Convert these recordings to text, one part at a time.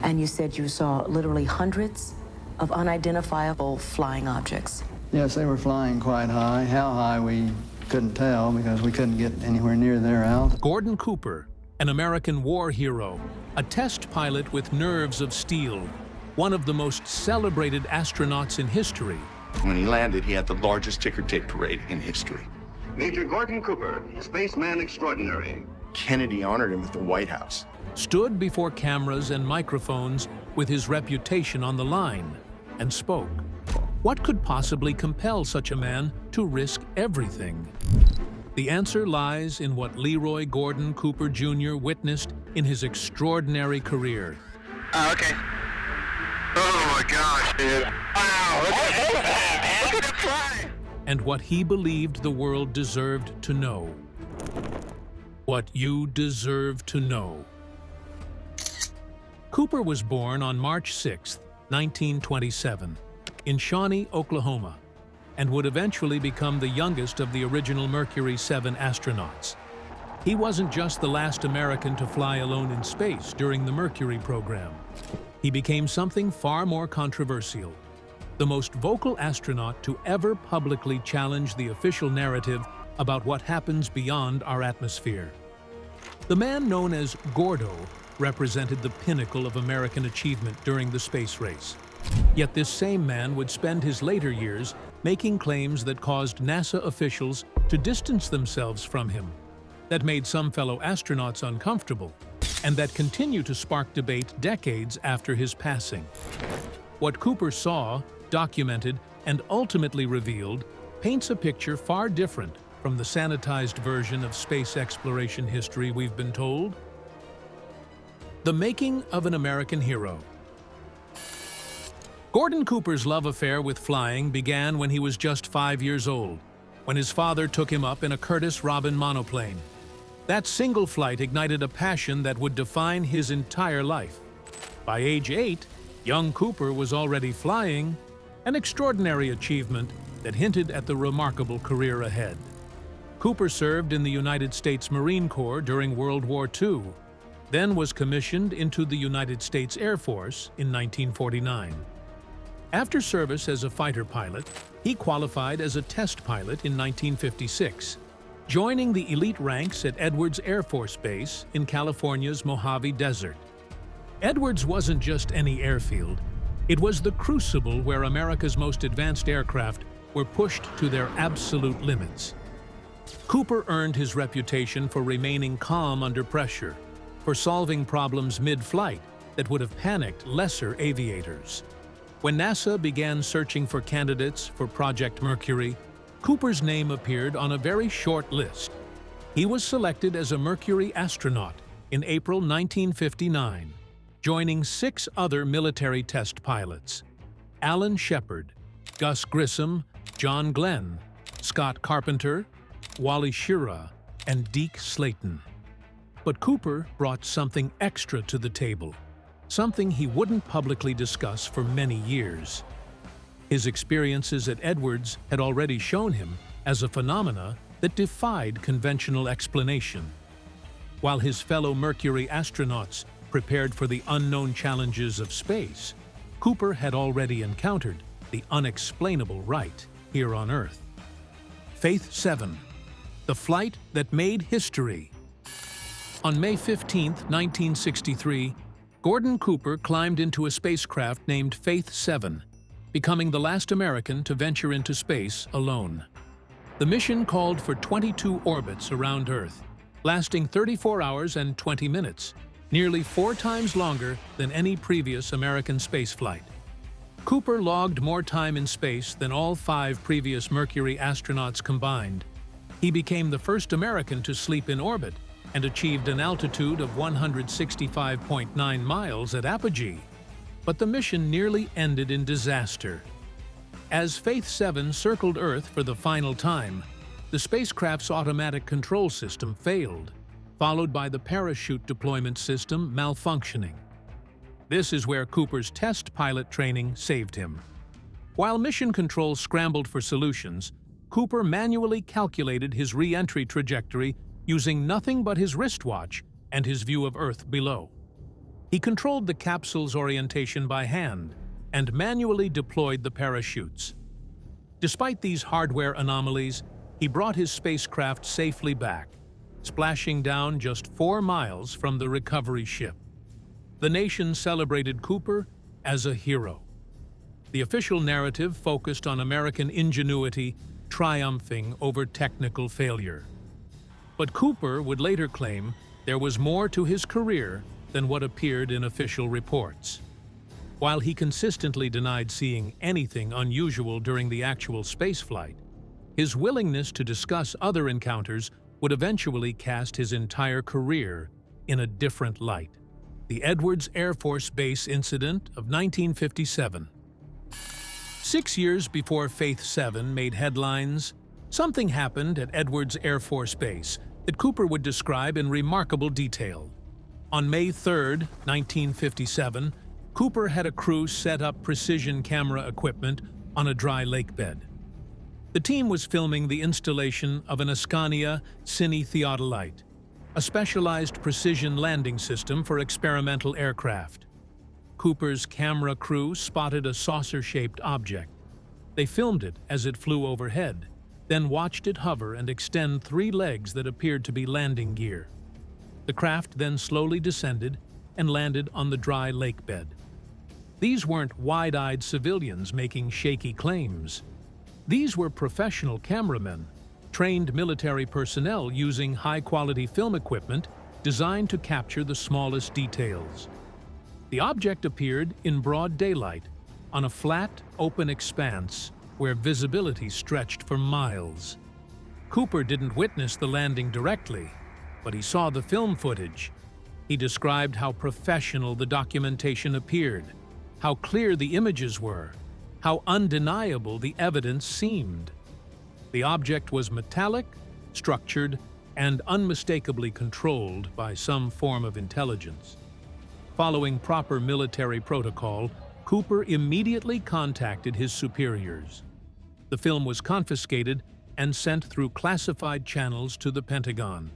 And you said you saw literally hundreds of unidentifiable flying objects. Yes, they were flying quite high. How high, we couldn't tell because we couldn't get anywhere near their altitude. Gordon Cooper, an American war hero, a test pilot with nerves of steel, one of the most celebrated astronauts in history. When he landed, he had the largest ticker tape parade in history. Major Gordon Cooper, spaceman extraordinary. Kennedy honored him at the White House. Stood before cameras and microphones with his reputation on the line and spoke. What could possibly compel such a man to risk everything? The answer lies in what Leroy Gordon Cooper Jr. witnessed in his extraordinary career. Okay. Oh my gosh, dude. Wow, look at that fly. And what he believed the world deserved to know. What you deserve to know. Cooper was born on March 6, 1927, in Shawnee, Oklahoma, and would eventually become the youngest of the original Mercury 7 astronauts. He wasn't just the last American to fly alone in space during the Mercury program. He became something far more controversial, the most vocal astronaut to ever publicly challenge the official narrative about what happens beyond our atmosphere. The man known as Gordo represented the pinnacle of American achievement during the space race. Yet this same man would spend his later years making claims that caused NASA officials to distance themselves from him, that made some fellow astronauts uncomfortable, and that continue to spark debate decades after his passing. What Cooper saw, documented, and ultimately revealed paints a picture far different from the sanitized version of space exploration history we've been told. The making of an American hero. Gordon Cooper's love affair with flying began when he was just 5 years old, when his father took him up in a Curtiss Robin monoplane. That single flight ignited a passion that would define his entire life. By age 8, young Cooper was already flying, an extraordinary achievement that hinted at the remarkable career ahead. Cooper served in the United States Marine Corps during World War II, then was commissioned into the United States Air Force in 1949. After service as a fighter pilot, he qualified as a test pilot in 1956, joining the elite ranks at Edwards Air Force Base in California's Mojave Desert. Edwards wasn't just any airfield. It was the crucible where America's most advanced aircraft were pushed to their absolute limits. Cooper earned his reputation for remaining calm under pressure, for solving problems mid-flight that would have panicked lesser aviators. When NASA began searching for candidates for Project Mercury, Cooper's name appeared on a very short list. He was selected as a Mercury astronaut in April 1959, joining 6 other military test pilots: Alan Shepard, Gus Grissom, John Glenn, Scott Carpenter, Wally Schirra, and Deke Slayton. But Cooper brought something extra to the table, something he wouldn't publicly discuss for many years. His experiences at Edwards had already shown him as a phenomena that defied conventional explanation. While his fellow Mercury astronauts prepared for the unknown challenges of space, Cooper had already encountered the unexplainable right here on Earth. Faith 7, the flight that made history. On May 15, 1963, Gordon Cooper climbed into a spacecraft named Faith 7, becoming the last American to venture into space alone. The mission called for 22 orbits around Earth, lasting 34 hours and 20 minutes, nearly 4 times longer than any previous American spaceflight. Cooper logged more time in space than all 5 previous Mercury astronauts combined. He became the first American to sleep in orbit and achieved an altitude of 165.9 miles at apogee. But the mission nearly ended in disaster. As Faith 7 circled Earth for the final time, the spacecraft's automatic control system failed, followed by the parachute deployment system malfunctioning. This is where Cooper's test pilot training saved him. While mission control scrambled for solutions, Cooper manually calculated his re-entry trajectory using nothing but his wristwatch and his view of Earth below. He controlled the capsule's orientation by hand and manually deployed the parachutes. Despite these hardware anomalies, he brought his spacecraft safely back, splashing down just 4 miles from the recovery ship. The nation celebrated Cooper as a hero. The official narrative focused on American ingenuity triumphing over technical failure. But Cooper would later claim there was more to his career than what appeared in official reports. While he consistently denied seeing anything unusual during the actual spaceflight, his willingness to discuss other encounters would eventually cast his entire career in a different light. The Edwards Air Force Base incident of 1957. 6 years before Faith 7 made headlines, something happened at Edwards Air Force Base that Cooper would describe in remarkable detail. On May 3, 1957, Cooper had a crew set up precision camera equipment on a dry lake bed. The team was filming the installation of an Astronaut cine-theodolite, a specialized precision landing system for experimental aircraft. Cooper's camera crew spotted a saucer-shaped object. They filmed it as it flew overhead, then watched it hover and extend 3 legs that appeared to be landing gear. The craft then slowly descended and landed on the dry lake bed. These weren't wide-eyed civilians making shaky claims. These were professional cameramen, trained military personnel using high-quality film equipment designed to capture the smallest details. The object appeared in broad daylight on a flat, open expanse where visibility stretched for miles. Cooper didn't witness the landing directly, but he saw the film footage. He described how professional the documentation appeared, how clear the images were, how undeniable the evidence seemed. The object was metallic, structured, and unmistakably controlled by some form of intelligence. Following proper military protocol, Cooper immediately contacted his superiors. The film was confiscated and sent through classified channels to the Pentagon.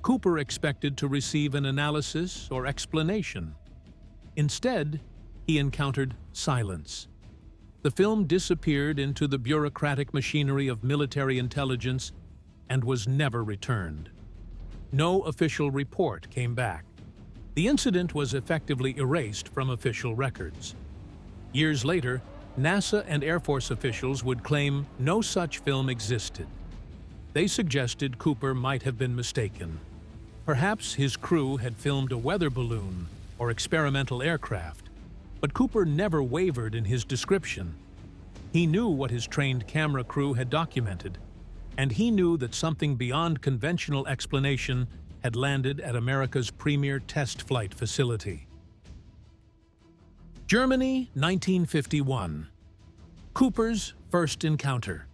Cooper expected to receive an analysis or explanation. Instead, he encountered silence. The film disappeared into the bureaucratic machinery of military intelligence and was never returned. No official report came back. The incident was effectively erased from official records. Years later, NASA and Air Force officials would claim no such film existed. They suggested Cooper might have been mistaken. Perhaps his crew had filmed a weather balloon or experimental aircraft, but Cooper never wavered in his description. He knew what his trained camera crew had documented, and he knew that something beyond conventional explanation had landed at America's premier test flight facility. Germany, 1951. Cooper's first encounter.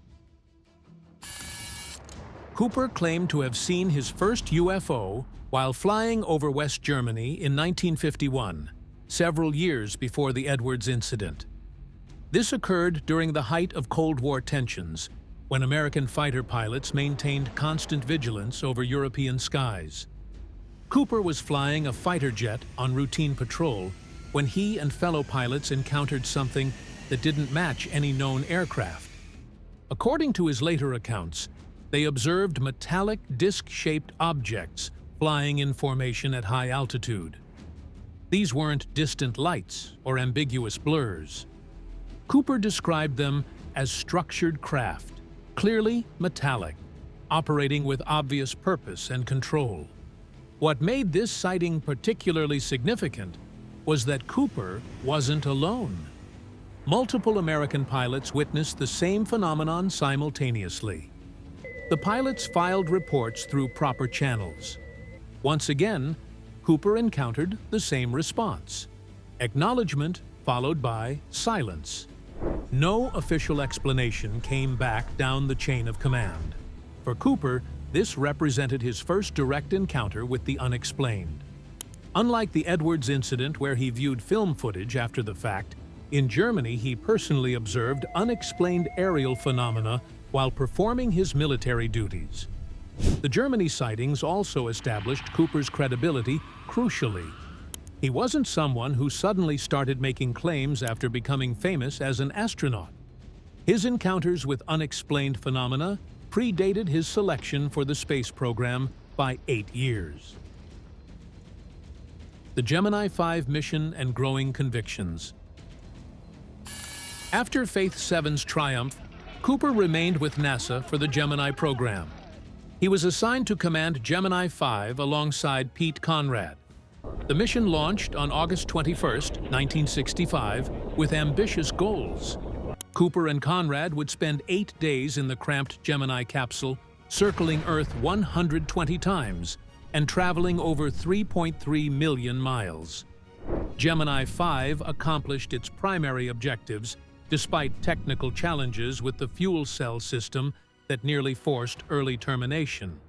Cooper claimed to have seen his first UFO while flying over West Germany in 1951, several years before the Edwards incident. This occurred during the height of Cold War tensions, when American fighter pilots maintained constant vigilance over European skies. Cooper was flying a fighter jet on routine patrol when he and fellow pilots encountered something that didn't match any known aircraft. According to his later accounts, they observed metallic disc-shaped objects flying in formation at high altitude. These weren't distant lights or ambiguous blurs. Cooper described them as structured craft, clearly metallic, operating with obvious purpose and control. What made this sighting particularly significant was that Cooper wasn't alone. Multiple American pilots witnessed the same phenomenon simultaneously. The pilots filed reports through proper channels. Once again, Cooper encountered the same response: acknowledgement followed by silence. No official explanation came back down the chain of command. For Cooper, this represented his first direct encounter with the unexplained. Unlike the Edwards incident where he viewed film footage after the fact, in Germany he personally observed unexplained aerial phenomena while performing his military duties. The Germany sightings also established Cooper's credibility crucially. He wasn't someone who suddenly started making claims after becoming famous as an astronaut. His encounters with unexplained phenomena predated his selection for the space program by 8 years. The Gemini 5 mission and growing convictions. After Faith 7's triumph, Cooper remained with NASA for the Gemini program. He was assigned to command Gemini 5 alongside Pete Conrad. The mission launched on August 21, 1965, with ambitious goals. Cooper and Conrad would spend 8 days in the cramped Gemini capsule, circling Earth 120 times and traveling over 3.3 million miles. Gemini 5 accomplished its primary objectives despite technical challenges with the fuel cell system that nearly forced early termination.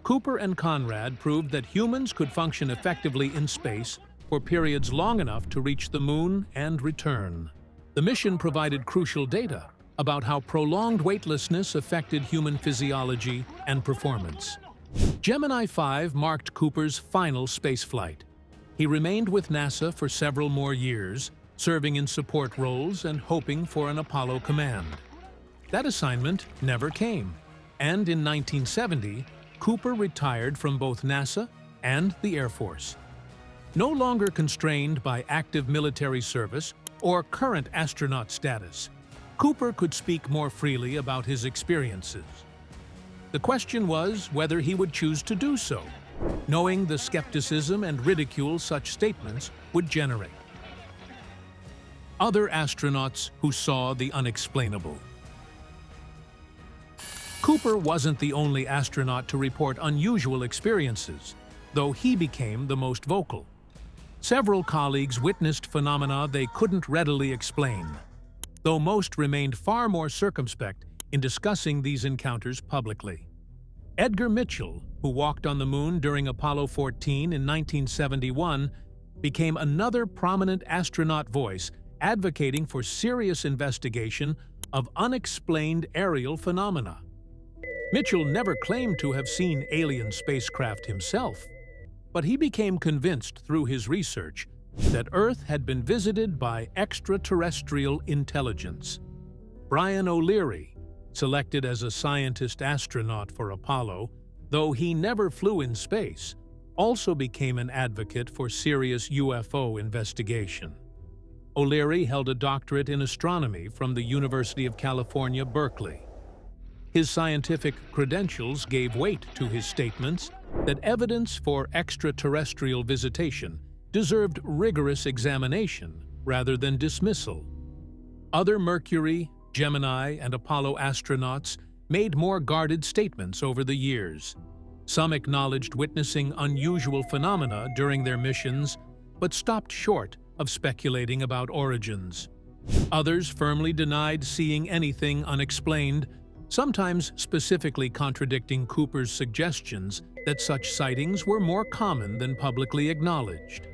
Cooper and Conrad proved that humans could function effectively in space for periods long enough to reach the moon and return. The mission provided crucial data about how prolonged weightlessness affected human physiology and performance. Gemini 5 marked Cooper's final spaceflight. He remained with NASA for several more years, serving in support roles and hoping for an Apollo command. That assignment never came, and in 1970, Cooper retired from both NASA and the Air Force. No longer constrained by active military service or current astronaut status, Cooper could speak more freely about his experiences. The question was whether he would choose to do so, knowing the skepticism and ridicule such statements would generate. Other astronauts who saw the unexplainable. Cooper wasn't the only astronaut to report unusual experiences, though he became the most vocal. Several colleagues witnessed phenomena they couldn't readily explain, though most remained far more circumspect in discussing these encounters publicly. Edgar Mitchell, who walked on the moon during Apollo 14 in 1971, became another prominent astronaut voice advocating for serious investigation of unexplained aerial phenomena. Mitchell never claimed to have seen alien spacecraft himself, but he became convinced through his research that Earth had been visited by extraterrestrial intelligence. Brian O'Leary, selected as a scientist astronaut for Apollo, though he never flew in space, also became an advocate for serious UFO investigation. O'Leary held a doctorate in astronomy from the University of California, Berkeley. His scientific credentials gave weight to his statements that evidence for extraterrestrial visitation deserved rigorous examination rather than dismissal. Other Mercury, Gemini, and Apollo astronauts made more guarded statements over the years. Some acknowledged witnessing unusual phenomena during their missions, but stopped short of speculating about origins. Others firmly denied seeing anything unexplained, sometimes specifically contradicting Cooper's suggestions that such sightings were more common than publicly acknowledged.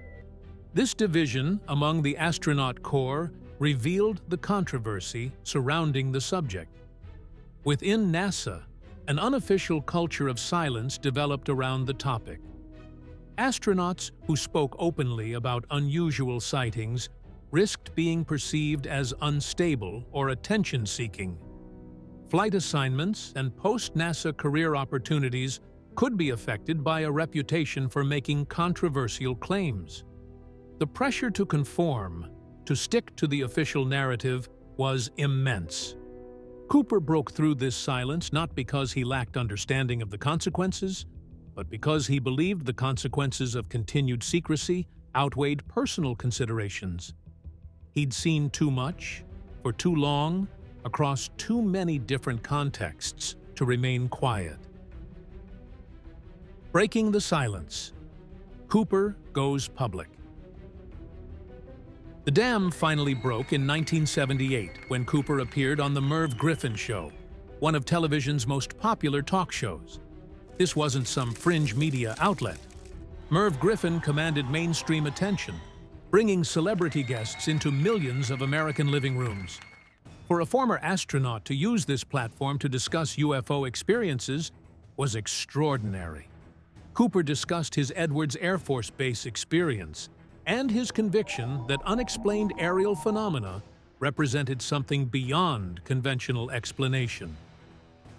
This division among the astronaut corps revealed the controversy surrounding the subject. Within NASA, an unofficial culture of silence developed around the topic. Astronauts who spoke openly about unusual sightings risked being perceived as unstable or attention-seeking. Flight assignments and post-NASA career opportunities could be affected by a reputation for making controversial claims. The pressure to conform, to stick to the official narrative, was immense. Cooper broke through this silence not because he lacked understanding of the consequences, but because he believed the consequences of continued secrecy outweighed personal considerations. He'd seen too much, for too long, across too many different contexts to remain quiet. Breaking the silence. Cooper goes public. The dam finally broke in 1978 when Cooper appeared on The Merv Griffin Show, one of television's most popular talk shows. This wasn't some fringe media outlet. Merv Griffin commanded mainstream attention, bringing celebrity guests into millions of American living rooms. For a former astronaut to use this platform to discuss UFO experiences was extraordinary. Cooper discussed his Edwards Air Force Base experience, and his conviction that unexplained aerial phenomena represented something beyond conventional explanation.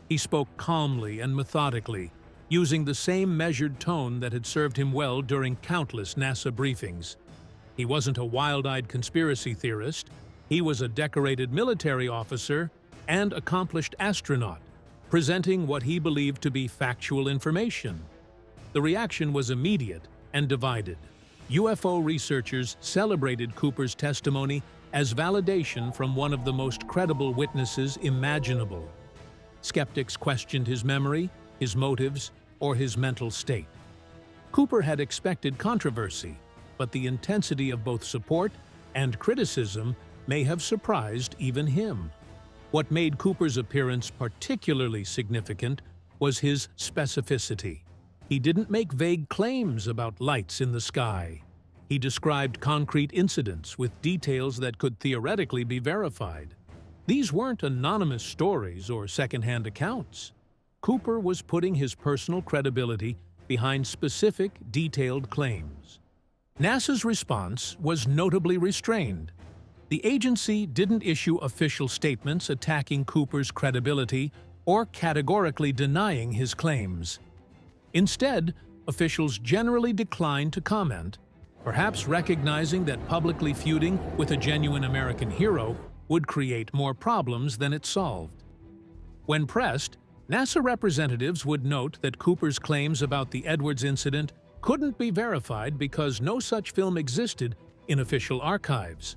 He spoke calmly and methodically, using the same measured tone that had served him well during countless NASA briefings. He wasn't a wild-eyed conspiracy theorist. He was a decorated military officer and accomplished astronaut, presenting what he believed to be factual information. The reaction was immediate and divided. UFO researchers celebrated Cooper's testimony as validation from one of the most credible witnesses imaginable. Skeptics questioned his memory, his motives, or his mental state. Cooper had expected controversy, but the intensity of both support and criticism may have surprised even him. What made Cooper's appearance particularly significant was his specificity. He didn't make vague claims about lights in the sky. He described concrete incidents with details that could theoretically be verified. These weren't anonymous stories or secondhand accounts. Cooper was putting his personal credibility behind specific, detailed claims. NASA's response was notably restrained. The agency didn't issue official statements attacking Cooper's credibility or categorically denying his claims. Instead, officials generally declined to comment, perhaps recognizing that publicly feuding with a genuine American hero would create more problems than it solved. When pressed, NASA representatives would note that Cooper's claims about the Edwards incident couldn't be verified because no such film existed in official archives.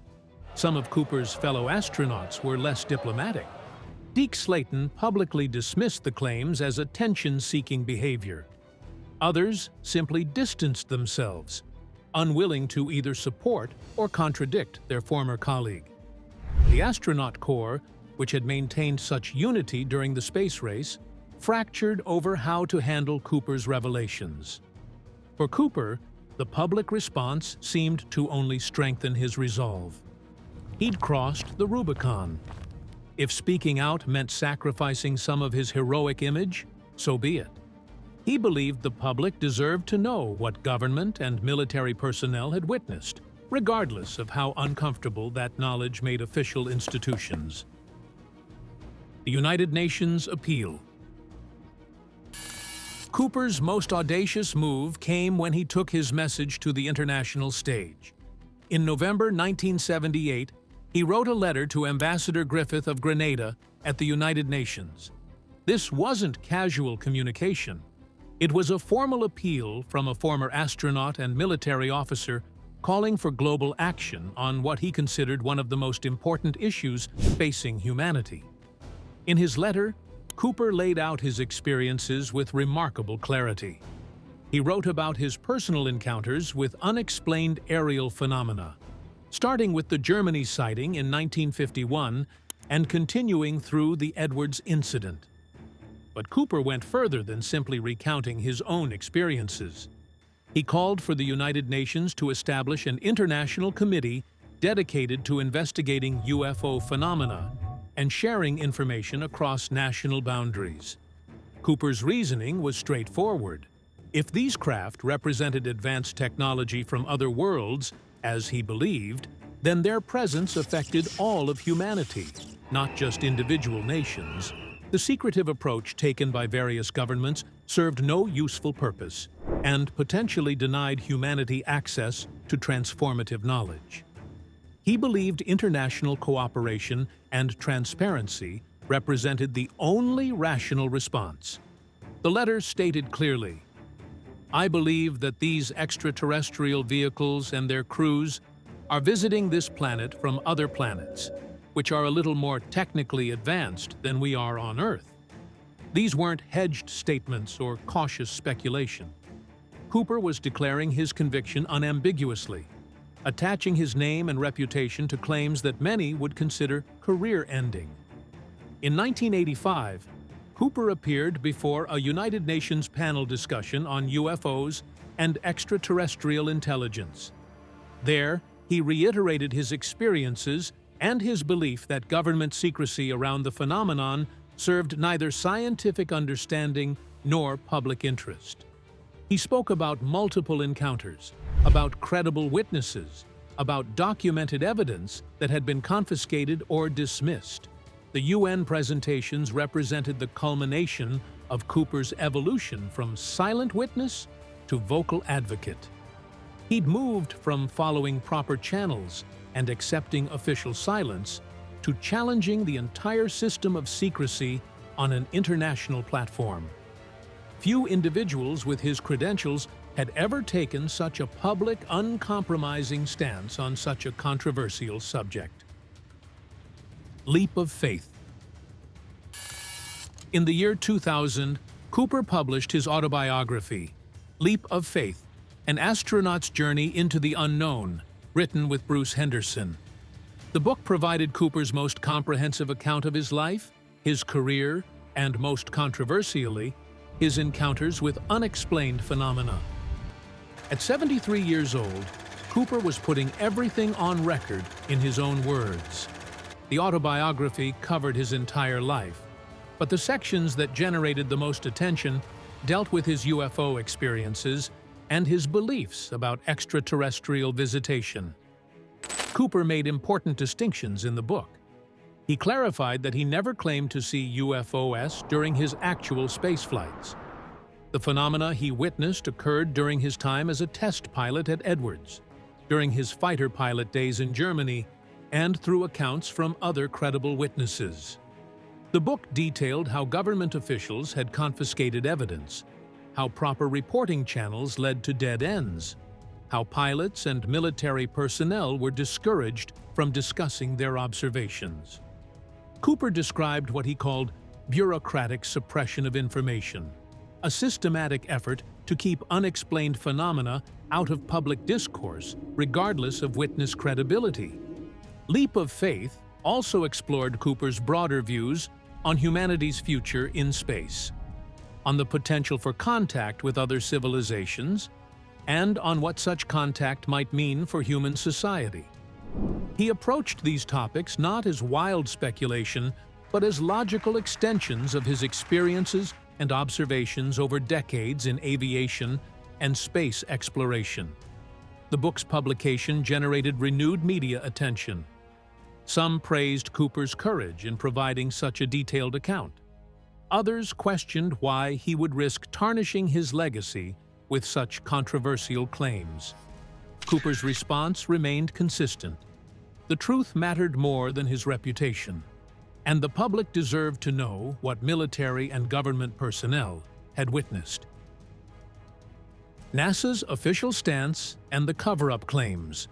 Some of Cooper's fellow astronauts were less diplomatic. Deke Slayton publicly dismissed the claims as attention-seeking behavior. Others simply distanced themselves, unwilling to either support or contradict their former colleague. The astronaut corps, which had maintained such unity during the space race, fractured over how to handle Cooper's revelations. For Cooper, the public response seemed to only strengthen his resolve. He'd crossed the Rubicon. If speaking out meant sacrificing some of his heroic image, so be it. He believed the public deserved to know what government and military personnel had witnessed, regardless of how uncomfortable that knowledge made official institutions. The United Nations appeal. Cooper's most audacious move came when he took his message to the international stage. In November 1978, he wrote a letter to Ambassador Griffith of Grenada at the United Nations. This wasn't casual communication. It was a formal appeal from a former astronaut and military officer calling for global action on what he considered one of the most important issues facing humanity. In his letter, Cooper laid out his experiences with remarkable clarity. He wrote about his personal encounters with unexplained aerial phenomena, starting with the Gemini sighting in 1951 and continuing through the Edwards incident. But Cooper went further than simply recounting his own experiences. He called for the United Nations to establish an international committee dedicated to investigating UFO phenomena and sharing information across national boundaries. Cooper's reasoning was straightforward. If these craft represented advanced technology from other worlds, as he believed, then their presence affected all of humanity, not just individual nations. The secretive approach taken by various governments served no useful purpose and potentially denied humanity access to transformative knowledge. He believed international cooperation and transparency represented the only rational response. The letter stated clearly, "I believe that these extraterrestrial vehicles and their crews are visiting this planet from other planets, which are a little more technically advanced than we are on Earth." These weren't hedged statements or cautious speculation. Cooper was declaring his conviction unambiguously, attaching his name and reputation to claims that many would consider career-ending. In 1985, Cooper appeared before a United Nations panel discussion on UFOs and extraterrestrial intelligence. There, he reiterated his experiences and his belief that government secrecy around the phenomenon served neither scientific understanding nor public interest. He spoke about multiple encounters, about credible witnesses, about documented evidence that had been confiscated or dismissed. The UN presentations represented the culmination of Cooper's evolution from silent witness to vocal advocate. He'd moved from following proper channels and accepting official silence to challenging the entire system of secrecy on an international platform. Few individuals with his credentials had ever taken such a public, uncompromising stance on such a controversial subject. Leap of faith. In the year 2000, Cooper published his autobiography, Leap of Faith, An Astronaut's Journey into the Unknown, written with Bruce Henderson. The book provided Cooper's most comprehensive account of his life, his career, and most controversially, his encounters with unexplained phenomena. At 73 years old, Cooper was putting everything on record in his own words. The autobiography covered his entire life, but the sections that generated the most attention dealt with his UFO experiences and his beliefs about extraterrestrial visitation. Cooper made important distinctions in the book. He clarified that he never claimed to see UFOs during his actual space flights. The phenomena he witnessed occurred during his time as a test pilot at Edwards, during his fighter pilot days in Germany, and through accounts from other credible witnesses. The book detailed how government officials had confiscated evidence, how proper reporting channels led to dead ends, how pilots and military personnel were discouraged from discussing their observations. Cooper described what he called bureaucratic suppression of information, a systematic effort to keep unexplained phenomena out of public discourse, regardless of witness credibility. Leap of Faith also explored Cooper's broader views on humanity's future in space, on the potential for contact with other civilizations, and on what such contact might mean for human society. He approached these topics not as wild speculation, but as logical extensions of his experiences and observations over decades in aviation and space exploration. The book's publication generated renewed media attention. Some praised Cooper's courage in providing such a detailed account. Others questioned why he would risk tarnishing his legacy with such controversial claims. Cooper's response remained consistent. The truth mattered more than his reputation, and the public deserved to know what military and government personnel had witnessed. NASA's official stance and the cover-up claims.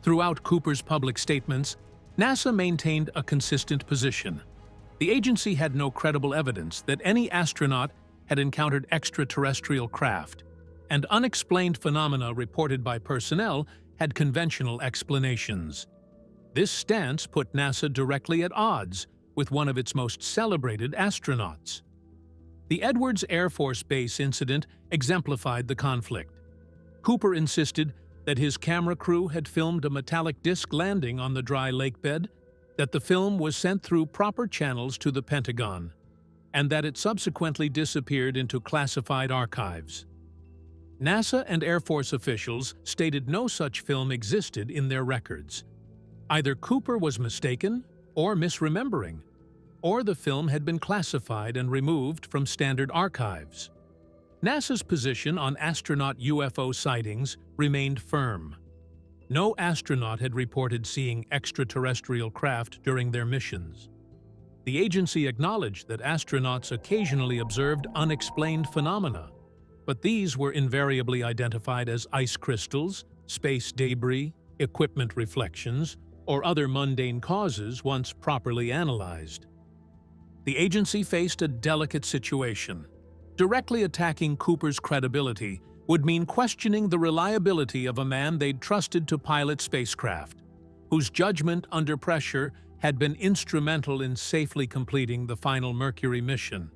Throughout Cooper's public statements, NASA maintained a consistent position. The agency had no credible evidence that any astronaut had encountered extraterrestrial craft, and unexplained phenomena reported by personnel had conventional explanations. This stance put NASA directly at odds with one of its most celebrated astronauts. The Edwards Air Force Base incident exemplified the conflict. Cooper insisted that his camera crew had filmed a metallic disc landing on the dry lake bed, that the film was sent through proper channels to the Pentagon, and that it subsequently disappeared into classified archives. NASA and Air Force officials stated no such film existed in their records. Either Cooper was mistaken or misremembering, or the film had been classified and removed from standard archives. NASA's position on astronaut UFO sightings remained firm. No astronaut had reported seeing extraterrestrial craft during their missions. The agency acknowledged that astronauts occasionally observed unexplained phenomena, but these were invariably identified as ice crystals, space debris, equipment reflections, or other mundane causes once properly analyzed. The agency faced a delicate situation. Directly attacking Cooper's credibility would mean questioning the reliability of a man they'd trusted to pilot spacecraft, whose judgment under pressure had been instrumental in safely completing the final Mercury mission.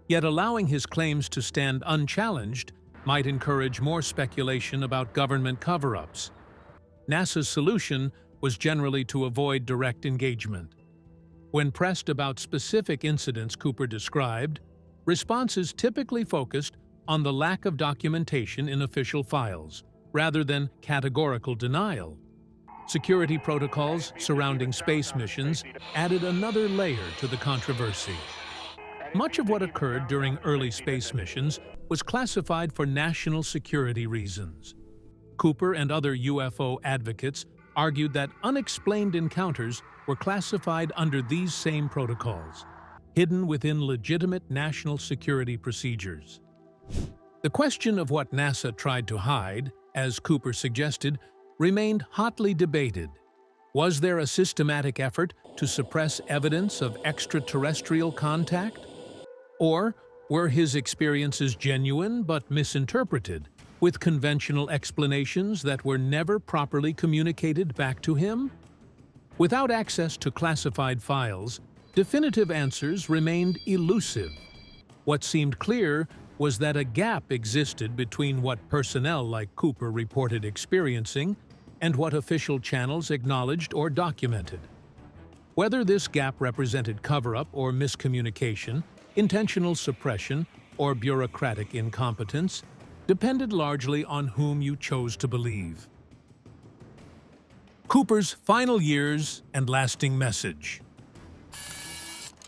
Yet allowing his claims to stand unchallenged might encourage more speculation about government cover-ups. NASA's solution was generally to avoid direct engagement. When pressed about specific incidents Cooper described, responses typically focused on the lack of documentation in official files, rather than categorical denial. Security protocols surrounding space missions added another layer to the controversy. Much of what occurred during early space missions was classified for national security reasons. Cooper and other UFO advocates argued that unexplained encounters were classified under these same protocols, hidden within legitimate national security procedures. The question of what NASA tried to hide, as Cooper suggested, remained hotly debated. Was there a systematic effort to suppress evidence of extraterrestrial contact? Or were his experiences genuine but misinterpreted, with conventional explanations that were never properly communicated back to him? Without access to classified files, definitive answers remained elusive. What seemed clear was that a gap existed between what personnel like Cooper reported experiencing and what official channels acknowledged or documented. Whether this gap represented cover-up or miscommunication, intentional suppression, or bureaucratic incompetence depended largely on whom you chose to believe. Cooper's final years and lasting message.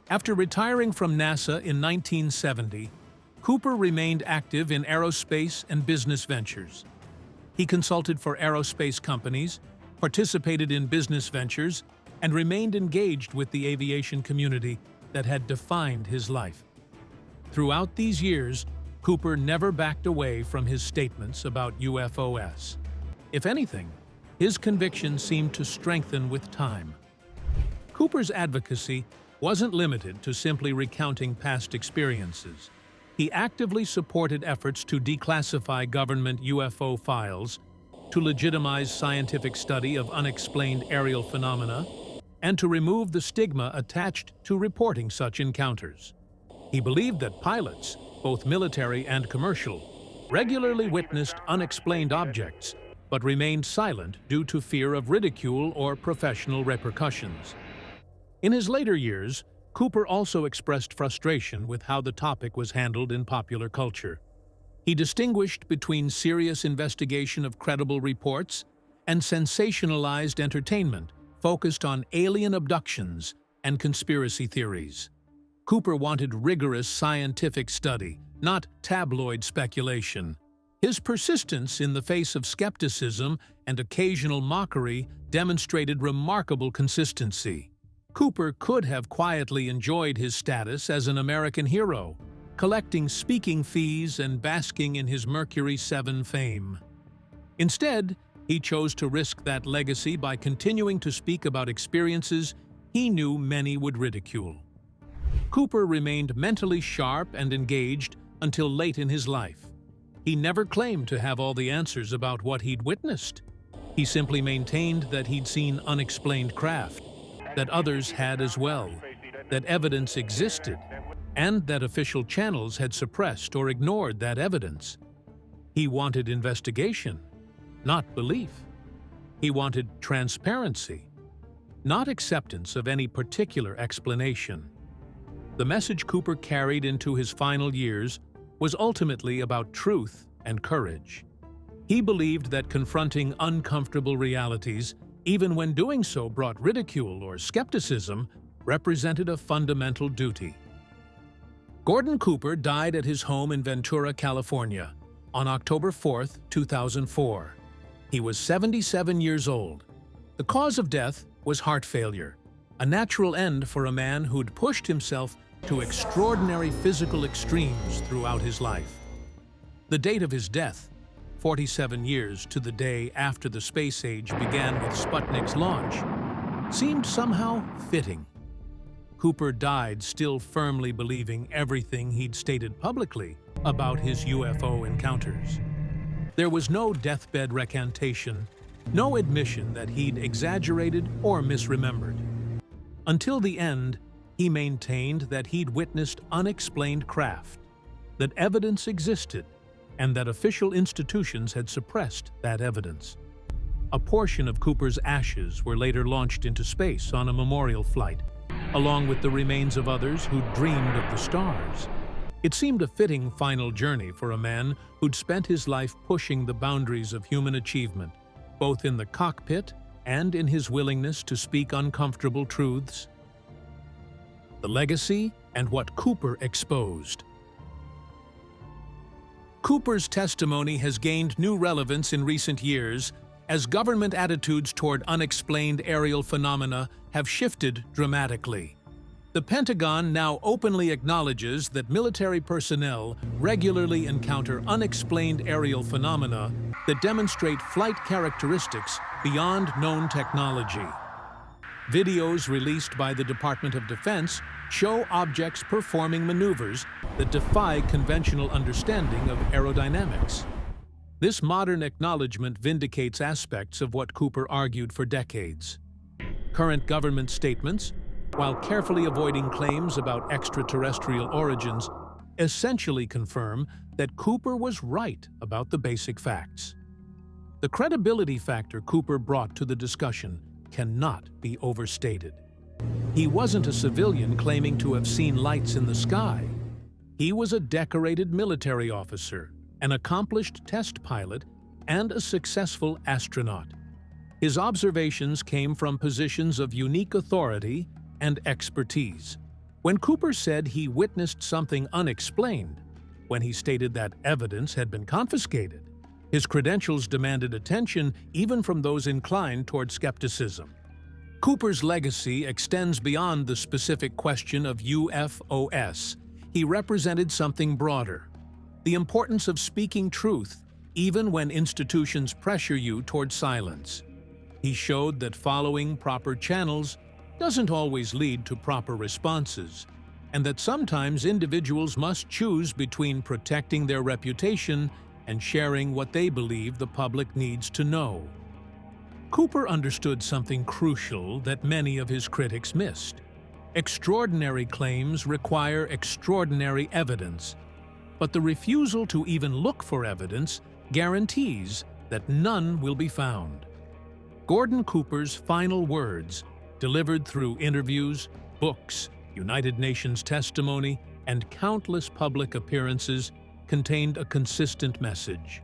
After retiring from NASA in 1970, Cooper remained active in aerospace and business ventures. He consulted for aerospace companies, participated in business ventures, and remained engaged with the aviation community that had defined his life. Throughout these years, Cooper never backed away from his statements about UFOs. If anything, his conviction seemed to strengthen with time. Cooper's advocacy wasn't limited to simply recounting past experiences. He actively supported efforts to declassify government UFO files, to legitimize scientific study of unexplained aerial phenomena, and to remove the stigma attached to reporting such encounters. He believed that pilots, both military and commercial, regularly witnessed unexplained objects, but remained silent due to fear of ridicule or professional repercussions. In his later years, Cooper also expressed frustration with how the topic was handled in popular culture. He distinguished between serious investigation of credible reports and sensationalized entertainment focused on alien abductions and conspiracy theories. Cooper wanted rigorous scientific study, not tabloid speculation. His persistence in the face of skepticism and occasional mockery demonstrated remarkable consistency. Cooper could have quietly enjoyed his status as an American hero, collecting speaking fees and basking in his Mercury 7 fame. Instead, he chose to risk that legacy by continuing to speak about experiences he knew many would ridicule. Cooper remained mentally sharp and engaged until late in his life. He never claimed to have all the answers about what he'd witnessed. He simply maintained that he'd seen unexplained craft, that others had as well, that evidence existed, and that official channels had suppressed or ignored that evidence. He wanted investigation, not belief. He wanted transparency, not acceptance of any particular explanation. The message Cooper carried into his final years was ultimately about truth and courage. He believed that confronting uncomfortable realities, even when doing so brought ridicule or skepticism, represented a fundamental duty. Gordon Cooper died at his home in Ventura, California, on October 4, 2004. He was 77 years old. The cause of death was heart failure, a natural end for a man who'd pushed himself to extraordinary physical extremes throughout his life. The date of his death, 47 years to the day after the space age began with Sputnik's launch, seemed somehow fitting. Cooper died still firmly believing everything he'd stated publicly about his UFO encounters. There was no deathbed recantation, no admission that he'd exaggerated or misremembered. Until the end, he maintained that he'd witnessed unexplained craft, that evidence existed, and that official institutions had suppressed that evidence. A portion of Cooper's ashes were later launched into space on a memorial flight, along with the remains of others who dreamed of the stars. It seemed a fitting final journey for a man who'd spent his life pushing the boundaries of human achievement, both in the cockpit and in his willingness to speak uncomfortable truths. The legacy and what Cooper exposed. Cooper's testimony has gained new relevance in recent years as government attitudes toward unexplained aerial phenomena have shifted dramatically. The Pentagon now openly acknowledges that military personnel regularly encounter unexplained aerial phenomena that demonstrate flight characteristics beyond known technology. Videos released by the Department of Defense show objects performing maneuvers that defy conventional understanding of aerodynamics. This modern acknowledgement vindicates aspects of what Cooper argued for decades. Current government statements, while carefully avoiding claims about extraterrestrial origins, essentially confirm that Cooper was right about the basic facts. The credibility factor Cooper brought to the discussion cannot be overstated. He wasn't a civilian claiming to have seen lights in the sky. He was a decorated military officer, an accomplished test pilot, and a successful astronaut. His observations came from positions of unique authority and expertise. When Cooper said he witnessed something unexplained, when he stated that evidence had been confiscated, his credentials demanded attention even from those inclined toward skepticism. Cooper's legacy extends beyond the specific question of UFOs. He represented something broader: the importance of speaking truth, even when institutions pressure you toward silence. He showed that following proper channels doesn't always lead to proper responses, and that sometimes individuals must choose between protecting their reputation and sharing what they believe the public needs to know. Cooper understood something crucial that many of his critics missed. Extraordinary claims require extraordinary evidence, but the refusal to even look for evidence guarantees that none will be found. Gordon Cooper's final words, delivered through interviews, books, United Nations testimony, and countless public appearances, contained a consistent message.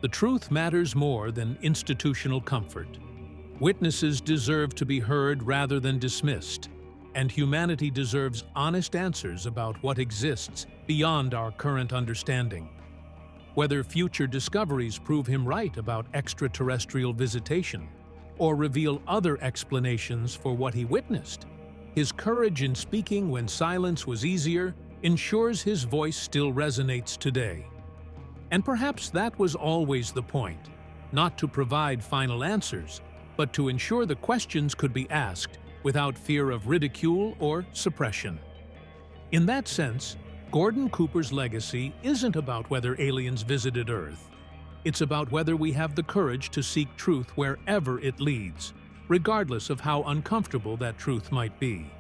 The truth matters more than institutional comfort. Witnesses deserve to be heard rather than dismissed, and humanity deserves honest answers about what exists beyond our current understanding. Whether future discoveries prove him right about extraterrestrial visitation, or reveal other explanations for what he witnessed, his courage in speaking when silence was easier ensures his voice still resonates today. And perhaps that was always the point, not to provide final answers, but to ensure the questions could be asked without fear of ridicule or suppression. In that sense, Gordon Cooper's legacy isn't about whether aliens visited Earth. It's about whether we have the courage to seek truth wherever it leads, regardless of how uncomfortable that truth might be.